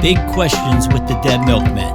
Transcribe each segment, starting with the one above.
Big Questions with the Dead Milkmen.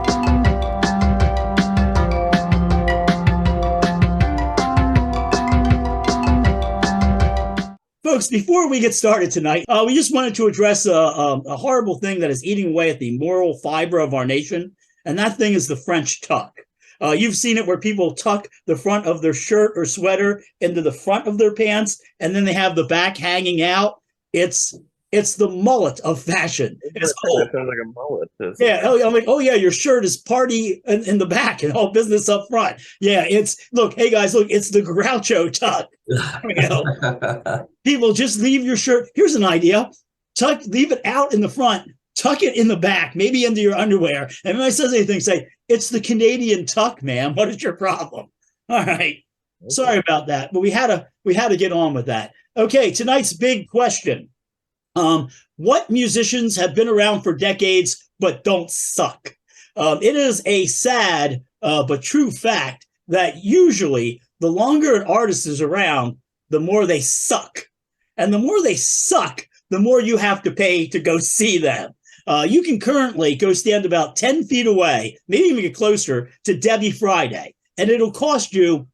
Folks, before we get started tonight, we just wanted to address a horrible thing that is eating away at the moral fiber of our nation, and that thing is the French tuck. You've seen it where people tuck the front of their shirt or sweater into the front of their pants, and then they have the back hanging out. It's the mullet of fashion. It's It sounds like a mullet. Yeah, I'm like, oh yeah, your shirt is party in the back and all business up front. Yeah, hey guys, look, it's the Groucho tuck. You know, people just leave your shirt. Here's an idea: leave it out in the front, tuck it in the back, maybe into your underwear. And when I says anything, say it's the Canadian tuck, man. What is your problem? All right, sorry about that, but we had to get on with that. Okay, tonight's big question. What musicians have been around for decades but don't suck? It is a sad but true fact that usually the longer an artist is around, the more they suck. And the more they suck, the more you have to pay to go see them. You can currently go stand about 10 feet away, maybe even get closer, to Debby Friday, and it'll cost you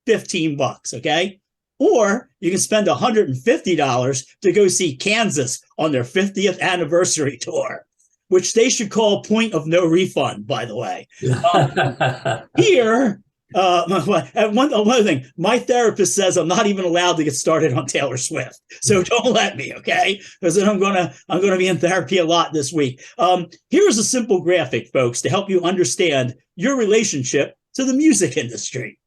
$15, okay? Or you can spend $150 to go see Kansas on their 50th anniversary tour, which they should call Point of No Refund, by the way. Here, one other thing, my therapist says I'm not even allowed to get started on Taylor Swift, so don't let me, okay? Because then I'm gonna be in therapy a lot this week. Here's a simple graphic, folks, to help you understand your relationship to the music industry.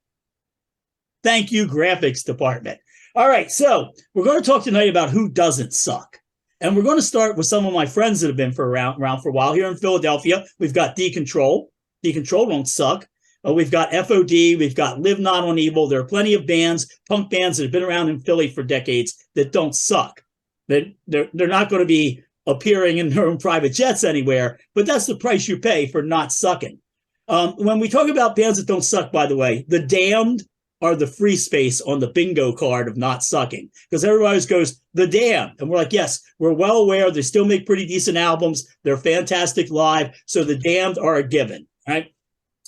Thank you, graphics department. All right, so we're going to talk tonight about who doesn't suck. And we're going to start with some of my friends that have been around for a while. Here in Philadelphia, we've got Decontrol. Decontrol don't suck. We've got FOD. We've got Live Not on Evil. There are plenty of bands, punk bands that have been around in Philly for decades that don't suck. They're not going to be appearing in their own private jets anywhere, but that's the price you pay for not sucking. When we talk about bands that don't suck, by the way, The Damned are the free space on the bingo card of not sucking, because everybody always goes, The Damned. And we're like, yes, we're well aware they still make pretty decent albums. They're fantastic live. So The Damned are a given, right?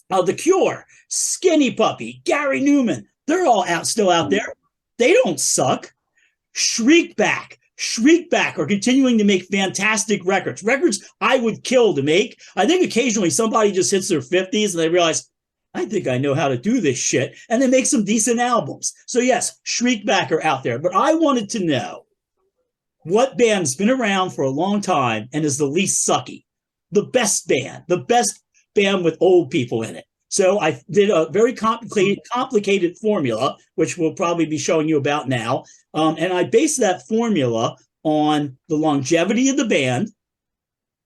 The Cure, Skinny Puppy, Gary Newman, they're all still out there. They don't suck. Shriekback are continuing to make fantastic records I would kill to make. I think occasionally somebody just hits their 50s and they realize, I think I know how to do this shit, and they make some decent albums. So yes, Shriekback are out there, but I wanted to know what band's been around for a long time and is the least sucky, the best band with old people in it. So I did a very complicated formula, which we'll probably be showing you about now, and I based that formula on the longevity of the band,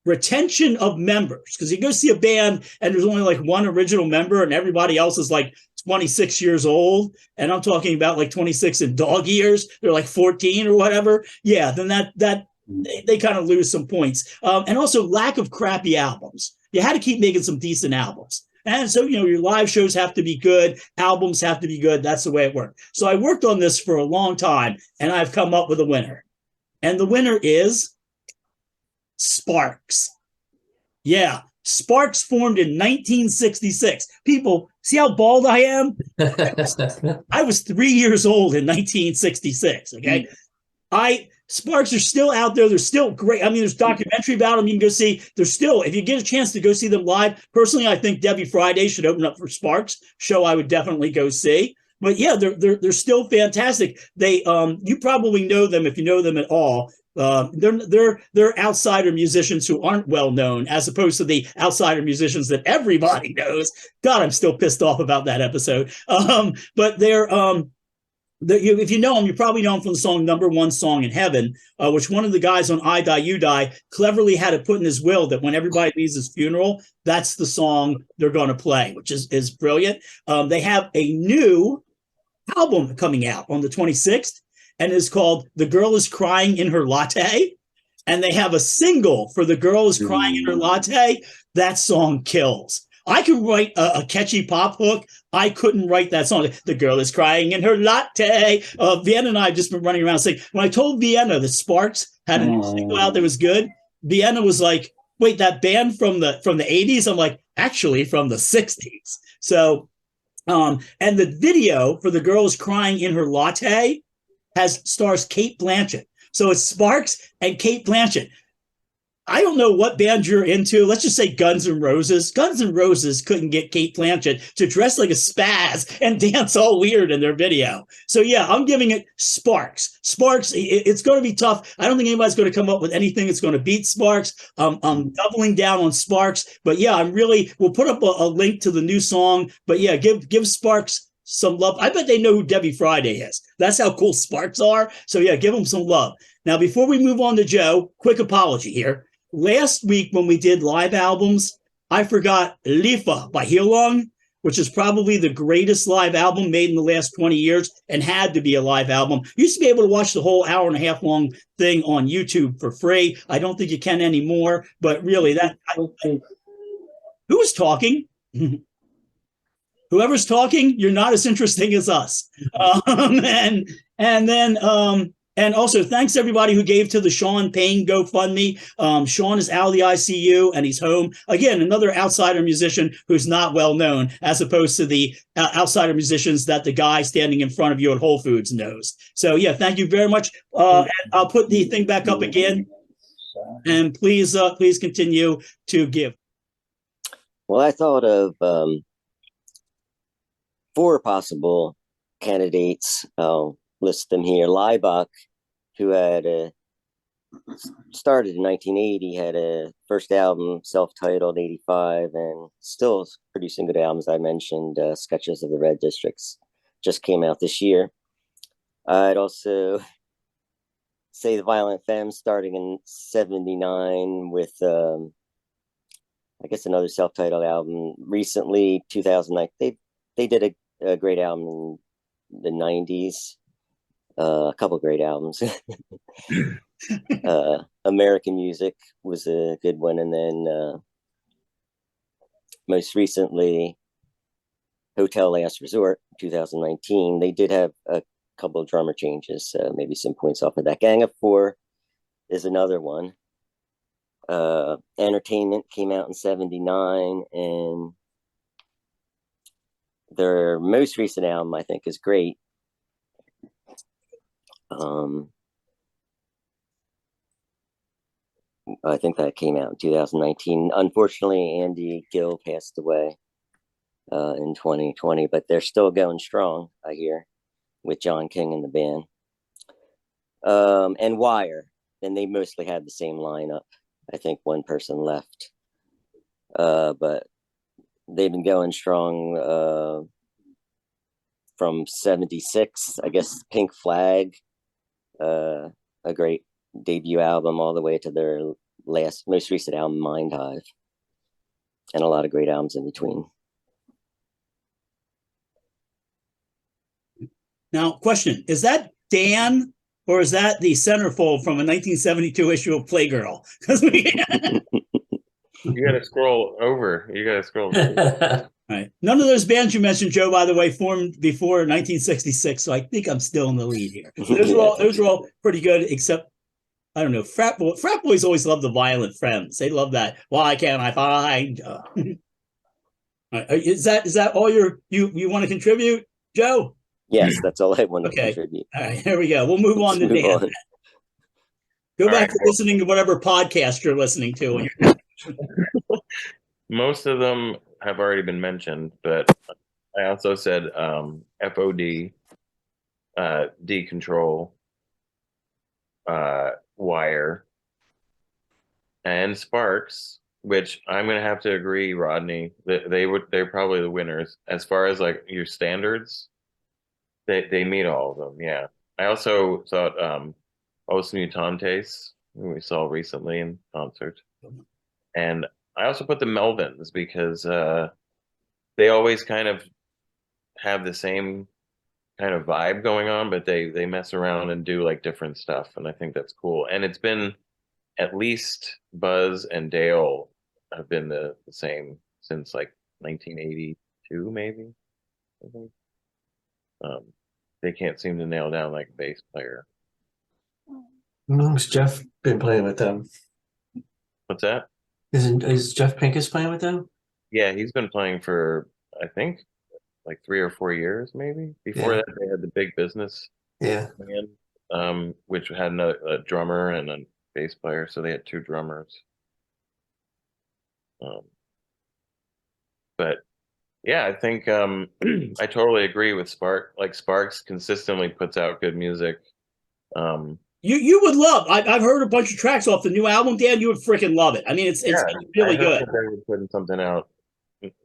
retention of members, because you go see a band and there's only like one original member and everybody else is like 26 years old, and I'm talking about like 26 in dog years, they're like 14 or whatever, yeah, then that they kind of lose some points. And also lack of crappy albums. You had to keep making some decent albums. And so, your live shows have to be good, albums have to be good. That's the way it worked. So I worked on this for a long time, and I've come up with a winner. And the winner is Sparks. Yeah, Sparks formed in 1966. People, see how bald I am? I was 3 years old in 1966, okay? Sparks are still out there. They're still great. I mean, there's a documentary about them you can go see. They're still, if you get a chance to go see them live, personally, I think Debby Friday should open up for Sparks. Show I would definitely go see. But yeah, they're still fantastic. They you probably know them if you know them at all. They're outsider musicians who aren't well known, as opposed to the outsider musicians that everybody knows. God, I'm still pissed off about that episode. But if you know them, you probably know them from the song "Number One Song in Heaven," which one of the guys on "I Die You Die" cleverly had to put in his will that when everybody leaves his funeral, that's the song they're going to play, which is brilliant. They have a new album coming out on the 26th. And is called The Girl Is Crying in Her Latte. And they have a single for The Girl Is Crying in Her Latte. That song kills. I could write a catchy pop hook. I couldn't write that song. The girl is crying in her latte. Vienna and I have just been running around saying, when I told Vienna that Sparks had a new single out that was good, Vienna was like, wait, that band from the 80s? I'm like, actually from the 60s. So and the video for the girls crying in her latte stars Cate Blanchett. So it's Sparks and Cate Blanchett. I don't know what band you're into. Let's just say Guns N' Roses. Guns N' Roses couldn't get Cate Blanchett to dress like a spaz and dance all weird in their video. So yeah, I'm giving it Sparks. Sparks, it's going to be tough. I don't think anybody's going to come up with anything that's going to beat Sparks. I'm doubling down on Sparks. But yeah, we'll put up a link to the new song. But yeah, give Sparks some love. I bet they know who Debby Friday is. That's how cool Sparks are. So yeah, give them some love. Now, before we move on to Joe, quick apology here. Last week when we did live albums, I forgot Lifa by Heelong, which is probably the greatest live album made in the last 20 years and had to be a live album. You used to be able to watch the whole hour and a half long thing on YouTube for free. I don't think you can anymore, but really who was talking? Whoever's talking, you're not as interesting as us. And also, thanks to everybody who gave to the Sean Payne GoFundMe. Sean is out of the ICU and he's home. Again, another outsider musician who's not well known, as opposed to the outsider musicians that the guy standing in front of you at Whole Foods knows. So yeah, thank you very much. And I'll put the thing back up again. And please continue to give. Well, I thought of 4 possible candidates. I'll list them here. Leibach, who had started in 1980, had a first album self-titled 85, and still producing good albums. I mentioned Sketches of the Red Districts, just came out this year. I'd also say the Violent Femmes, starting in 79 with I guess another self-titled album recently, 2009. They did a great album in the 90s. A couple great albums. American Music was a good one, and then most recently Hotel Last Resort, 2019. They did have a couple of drummer changes, maybe some points off of that. Gang of Four is another one. Entertainment came out in 79, and their most recent album, I think, is great. I think that came out in 2019. Unfortunately, Andy Gill passed away in 2020, but they're still going strong, I hear, with John King in the band. And Wire, and they mostly had the same lineup. I think one person left, but they've been going strong from 76. I guess Pink Flag, a great debut album, all the way to their most recent album, Mind Hive, and a lot of great albums in between. Now, question, is that Dan or is that the centerfold from a 1972 issue of Playgirl? You got to scroll over. You got to scroll over. Right. None of those bands you mentioned, Joe, by the way, formed before 1966, so I think I'm still in the lead here. Those are all pretty good, except, I don't know, frat boys always love the Violent Femmes. They love that. Why can't I find? Is that all you want to contribute, Joe? Yes, that's all I want to contribute. All right, here we go. We'll move on to Dan. Go back to listening to whatever podcast you're listening to. Most of them have already been mentioned, but I also said FOD, D-Control, Wire, and Sparks, which I'm gonna have to agree, Rodney, that they're probably the winners as far as like your standards. They meet all of them. Yeah. I also thought Os Mutantes, who we saw recently in concert, and I also put the Melvins because they always kind of have the same kind of vibe going on, but they mess around and do like different stuff, and I think that's cool. And it's been at least Buzz and Dale have been the same since like 1982, maybe. I think. They can't seem to nail down like a bass player. How long's Jeff been playing with them? What's that? Is Jeff Pincus playing with them? Yeah, he's been playing for, I think, like 3 or 4 years, maybe. Before Yeah. that, they had the Big Business Yeah. band, which had a drummer and a bass player, so they had two drummers. Um, but yeah, I think I totally agree with Spark. Like Sparks consistently puts out good music. You would love. I've heard a bunch of tracks off the new album, Dan. You would freaking love it. I mean, it's Yeah, really I hope good. that they're putting something out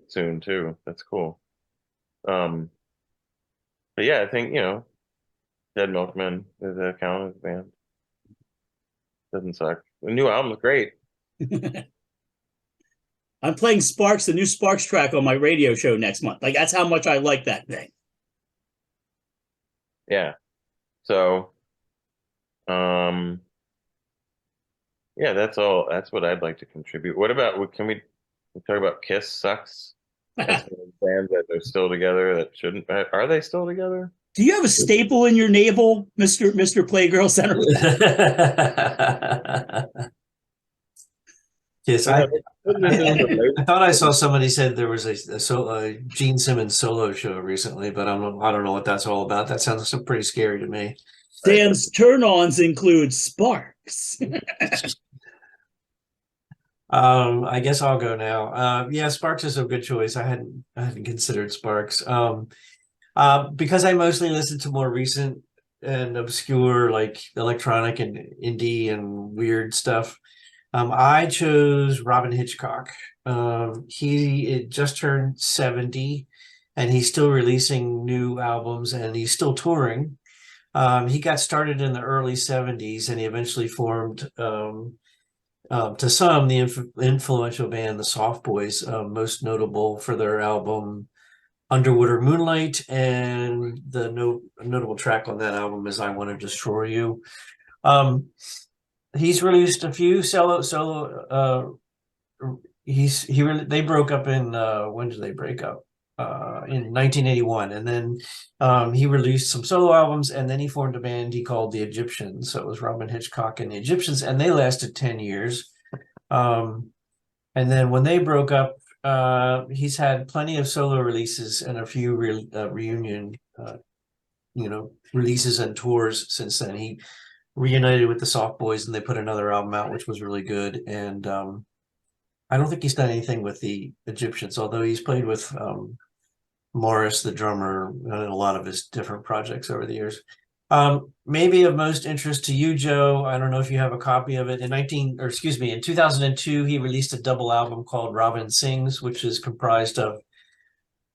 soon too. That's cool. But yeah, I think Dead Milkmen is a count band. Doesn't suck. The new album's great. I'm playing Sparks, the new Sparks track on my radio show next month. Like that's how much I like that thing. Yeah. So, yeah, that's all. That's what I'd like to contribute. What about? Can we talk about Kiss Sucks? As bands that are still together that shouldn't. Are they still together? Do you have a staple in your navel, Mister Playgirl Center? Yes, I thought I saw somebody said there was a Gene Simmons solo show recently, but I don't know what that's all about. That sounds pretty scary to me. Dan's turn-ons include Sparks. I guess I'll go now. Yeah, Sparks is a good choice. I hadn't considered Sparks. Because I mostly listen to more recent and obscure, like electronic and indie and weird stuff. I chose Robyn Hitchcock. He just turned 70 and he's still releasing new albums and he's still touring. He got started in the early 70s and he eventually formed, to some, the influential band, the Soft Boys, most notable for their album Underwater Moonlight, and the notable track on that album is I Want to Destroy You. He's released a few solo. They broke up in when did they break up? In 1981, and then he released some solo albums, and then he formed a band he called the Egyptians. So it was Robyn Hitchcock and the Egyptians, and they lasted 10 years. And then when they broke up, he's had plenty of solo releases and a few reunion, releases and tours since then. He reunited with the Soft Boys and they put another album out, which was really good. And I don't think he's done anything with the Egyptians, although he's played with Morris, the drummer, in a lot of his different projects over the years. Maybe of most interest to you, Joe, I don't know if you have a copy of it. In 2002, he released a double album called Robyn Sings, which is comprised of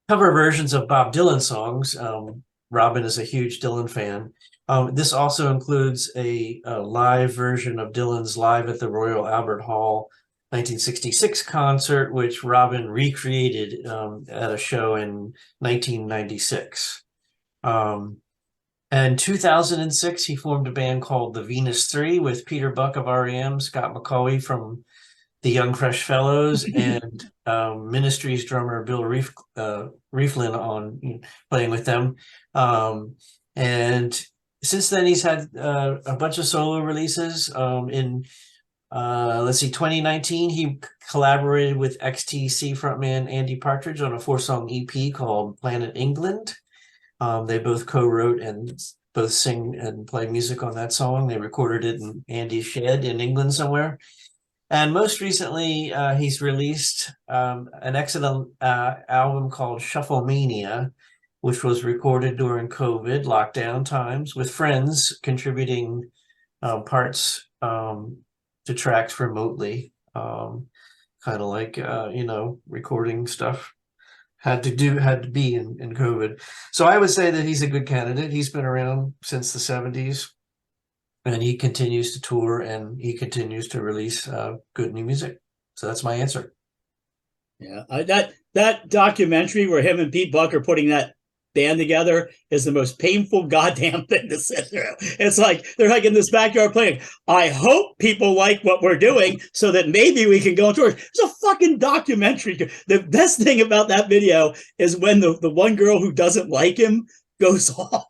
cover versions of Bob Dylan songs. Robyn is a huge Dylan fan. This also includes a live version of Dylan's Live at the Royal Albert Hall 1966 concert, which Robyn recreated at a show in 1996. In 2006, he formed a band called the Venus Three with Peter Buck of REM, Scott McAuley from the Young Fresh Fellows, and Ministry's drummer Bill Rieflin on playing with them. And since then, he's had a bunch of solo releases. In 2019, he collaborated with XTC frontman Andy Partridge on a 4-song EP called Planet England. They both co-wrote and both sing and play music on that song. They recorded it in Andy's shed in England somewhere. And most recently, he's released an excellent album called Shufflemania, which was recorded during COVID lockdown times with friends contributing parts to tracks remotely, kind of like, recording stuff. Had to be in COVID. So I would say that he's a good candidate. He's been around since the 70s and he continues to tour and he continues to release good new music. So that's my answer. Yeah, that documentary where him and Pete Buck are putting that band together is the most painful goddamn thing to sit through. It's like they're like in this backyard playing. I hope people like what we're doing so that maybe we can go on tour. It's a fucking documentary. The best thing about that video is when the one girl who doesn't like him goes off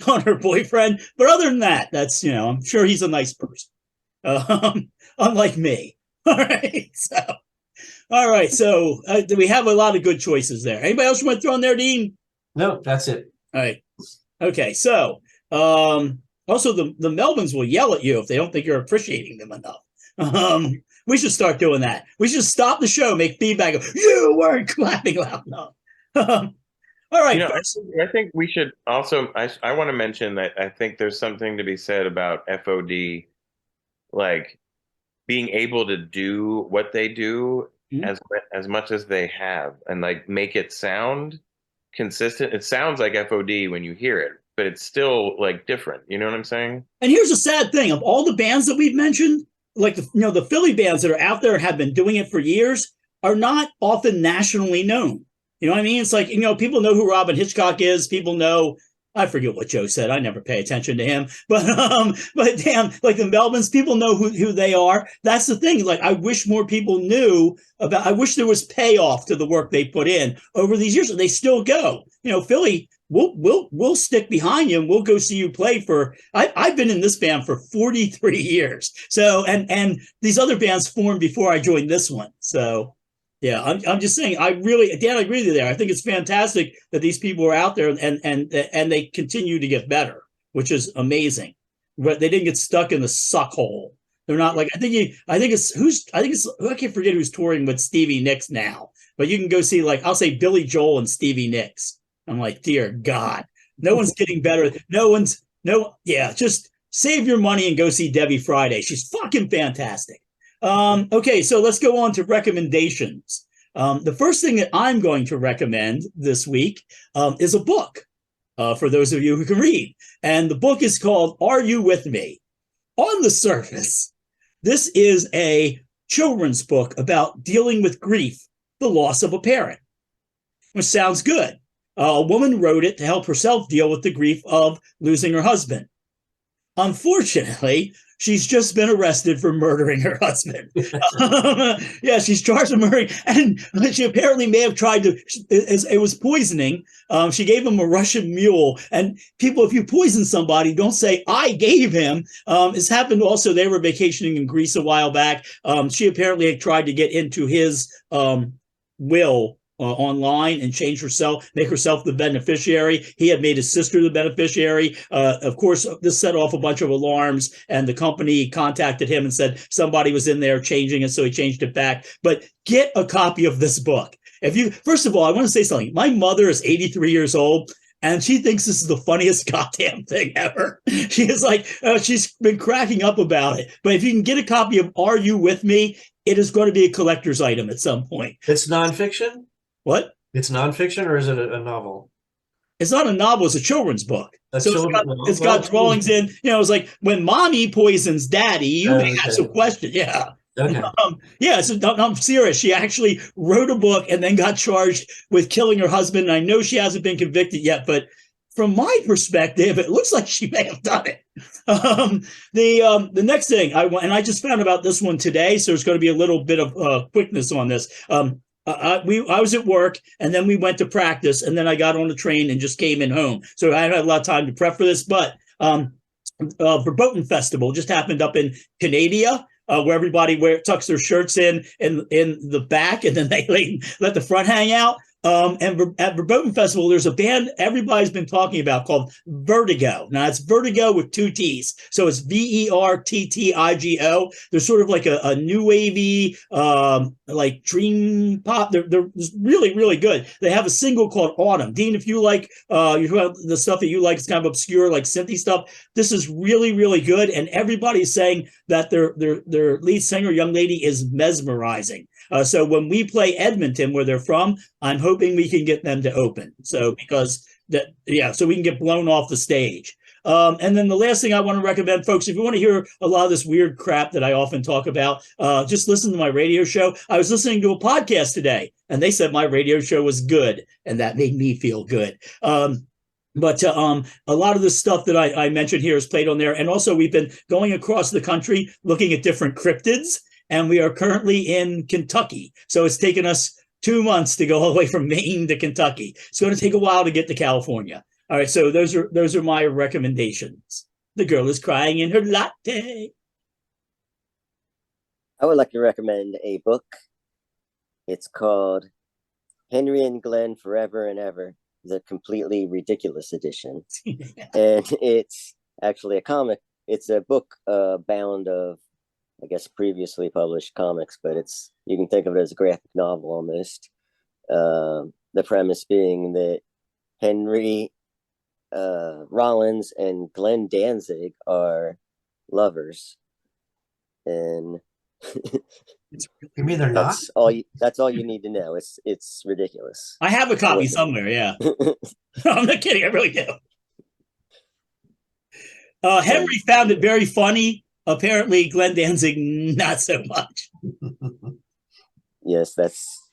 on her boyfriend. But other than that, that's, I'm sure he's a nice person. Unlike me. All right. So All right, so we have a lot of good choices there. Anybody else want to throw in there, Dean? No, that's it. All right. Okay, so also the Melvins will yell at you if they don't think you're appreciating them enough. We should start doing that. We should stop the show, make feedback. Go, you weren't clapping loud enough. All right. I think we should also. I want to mention that I think there's something to be said about FOD, like being able to do what they do as much as they have, and like make it sound consistent. It sounds like FOD when you hear it, but it's still like different. You know what I'm saying? And here's a sad thing: of all the bands that we've mentioned, like the Philly bands that are out there have been doing it for years, are not often nationally known. You know what I mean? It's like, people know who Robyn Hitchcock is. People know, I forget what Joe said. I never pay attention to him. But damn, like the Melvins, people know who they are. That's the thing. Like, I wish more people knew about, I wish there was payoff to the work they put in over these years. And they still go. Philly, we'll stick behind you and we'll go see you play for, I've been in this band for 43 years. So, and these other bands formed before I joined this one. So, yeah, I'm just saying, Dan, I agree with you there. I think it's fantastic that these people are out there and they continue to get better, which is amazing. But they didn't get stuck in the suck hole. They're not like, I can't forget who's touring with Stevie Nicks now, but you can go see, like, I'll say Billy Joel and Stevie Nicks. I'm like, dear God, no one's getting better. Just save your money and go see Debby Friday. She's fucking fantastic. Okay, so let's go on to recommendations. The first thing that I'm going to recommend this week is a book for those of you who can read. And the book is called Are You With Me? On the surface, this is a children's book about dealing with grief, the loss of a parent, which sounds good. A woman wrote it to help herself deal with the grief of losing her husband. Unfortunately, she's just been arrested for murdering her husband. Yeah, she's charged with murdering, and she apparently may have tried to, it was poisoning. She gave him a Russian mule, and people, if you poison somebody, don't say, I gave him. It's happened also, they were vacationing in Greece a while back. She apparently had tried to get into his will online and change herself, make herself the beneficiary. He had made his sister the beneficiary. Of course, this set off a bunch of alarms, and the company contacted him and said somebody was in there changing it, so he changed it back. But get a copy of this book. First of all, I want to say something. My mother is 83 years old, and she thinks this is the funniest goddamn thing ever. She is like, she's been cracking up about it. But if you can get a copy of Are You With Me? It is going to be a collector's item at some point. It's nonfiction? What? It's nonfiction, or is it a novel? It's not a novel, it's a children's book. It's got drawings in, it's like when mommy poisons daddy, you may ask a question. Yeah. Okay. So I'm serious. She actually wrote a book and then got charged with killing her husband. And I know she hasn't been convicted yet, but from my perspective, it looks like she may have done it. The next thing I just found about this one today, so there's going to be a little bit of quickness on this. I was at work, and then we went to practice, and then I got on the train and just came in home. So I had a lot of time to prep for this, but Verttigo Festival just happened up in Canada, where everybody tucks their shirts in the back, and then they let the front hang out. And at Verttigo Festival, there's a band everybody's been talking about called Verttigo. Now, it's Verttigo with 2 T's. So it's Verttigo. They're sort of like a new wavy, like dream pop. They're really, really good. They have a single called Autumn. Dean, if you like the stuff that you like, it's kind of obscure, like synthy stuff. This is really, really good. And everybody's saying that their lead singer, young lady, is mesmerizing. So when we play Edmonton, where they're from, I'm hoping we can get them to open. So so we can get blown off the stage. And then the last thing I want to recommend, folks, if you want to hear a lot of this weird crap that I often talk about, just listen to my radio show. I was listening to a podcast today, and they said my radio show was good, and that made me feel good. But a lot of the stuff that I mentioned here is played on there. And also, we've been going across the country looking at different cryptids. And we are currently in Kentucky. So it's taken us 2 months to go all the way from Maine to Kentucky. It's going to take a while to get to California. All right, so those are my recommendations. The girl is crying in her latte. I would like to recommend a book It's called Henry and Glenn Forever and Ever, the completely ridiculous edition. And it's actually a comic. It's a book bound of, I guess, previously published comics, but you can think of it as a graphic novel almost. The premise being that Henry Rollins and Glenn Danzig are lovers, and You mean they're not? that's all you need to know. It's ridiculous. I have a copy somewhere. Yeah, I'm not kidding. I really do. Henry found it very funny. Apparently, Glenn Danzig not so much. Yes, that's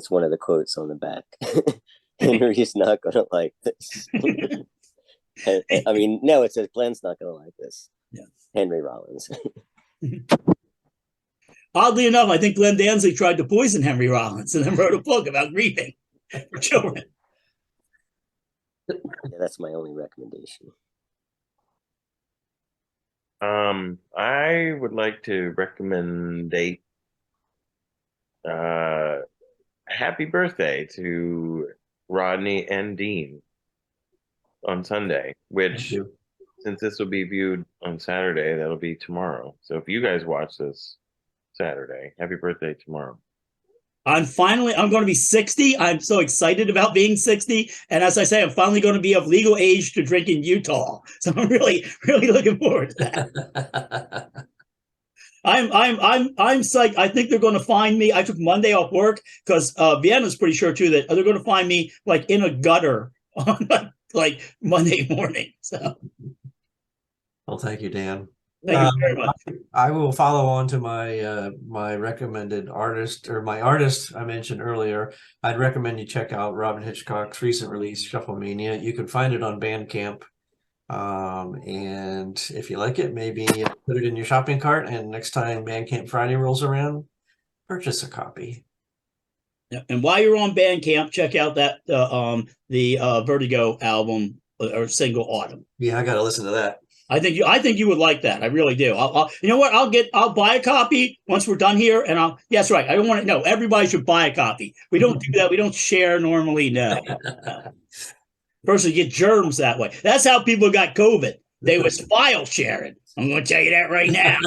one of the quotes on the back. Henry's not going to like this. I mean, no, it says Glenn's not going to like this. Yeah. Henry Rollins. Oddly enough, I think Glenn Danzig tried to poison Henry Rollins and then wrote a book about grieving for children. Yeah, that's my only recommendation. I would like to recommend happy birthday to Rodney and Dean on Sunday, which since this will be viewed on Saturday, that'll be tomorrow. So if you guys watch this Saturday, happy birthday tomorrow. I'm going to be 60. I'm so excited about being 60. And as I say, I'm finally going to be of legal age to drink in Utah. So I'm really, really looking forward to that. I'm psyched. I think they're going to find me. I took Monday off work because Vienna's pretty sure too that they're going to find me like in a gutter on like Monday morning. So, well, thank you, Dan. Thank you very much. I will follow on to my my recommended artist, or my artist I mentioned earlier. I'd recommend you check out Robyn Hitchcock's recent release, Shufflemania. You can find it on Bandcamp. And if you like it, maybe put it in your shopping cart, and next time Bandcamp Friday rolls around, purchase a copy. Yeah. And while you're on Bandcamp, check out that the Verttigo album or single Autumn. Yeah, I got to listen to that. I think you would like that. I really do. You know what? I'll buy a copy once we're done here, and that's right. I don't want to. No, everybody should buy a copy. We don't do that. We don't share normally. No. Personally, get germs that way. That's how people got COVID. They was file sharing. I'm going to tell you that right now.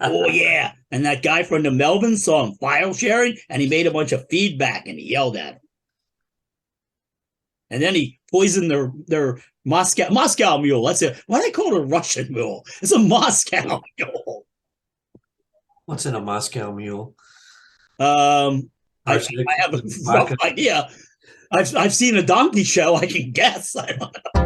Oh yeah. And that guy from the Melbourne saw him file sharing, and he made a bunch of feedback, and he yelled at him. And then he poisoned their Moscow mule. That's it. Why do they call it a Russian mule? It's a Moscow mule. What's in a Moscow mule? I have a rough idea. I've seen a donkey show. I can guess. I don't know.